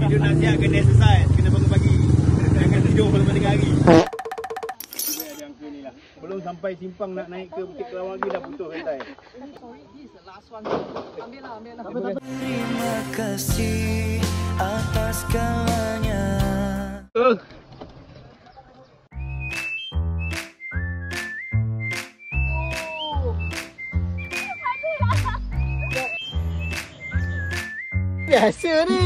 Video nasihat kena exercise, kena bangun pagi. Jangan tidur malam tengah hari. Dia angka ni lah. Belum sampai simpang nak naik ke Bukit Kelawang lagi dah putus rantai. Sorry, this is the last one. Ambil lah. Terima kasih atas segalanya. Biasa ni.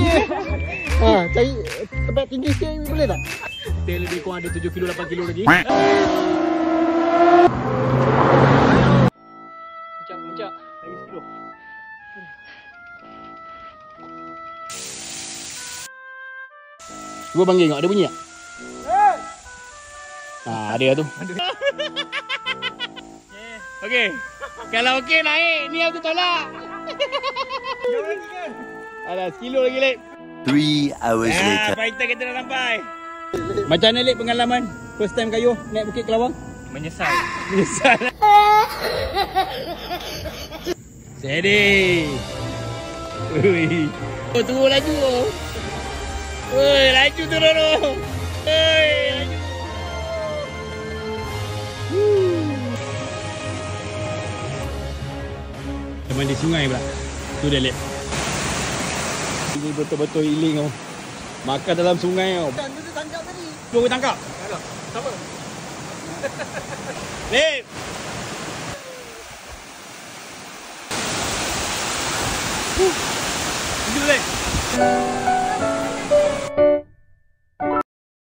Cari tempat tinggi sikit boleh tak? Kita lebih kurang ada 7 kilo 8 kilo lagi. Muncak. Lagi 10 kilo. Cuba panggil tengok, ada bunyi tak? Ada tu. Okey. Kalau okey naik, ni aku tolak. Alah, sekilo lagi, Lek. 3 hours later. Fighter kita dah sampai. Macam mana, Lek, pengalaman first time kayu naik Bukit Kelawang? Menyesal. Steady. Ui. Oh, turun laju. Oi, laju turun tu. Oi, laju. Teman di sungai pula. Tu dia, Lek. Ini betul-betul healing tau. Makan dalam sungai tau. Dan tu tangkap tadi. Cuba tangkap. Sama. Lek. Hidup, Lek.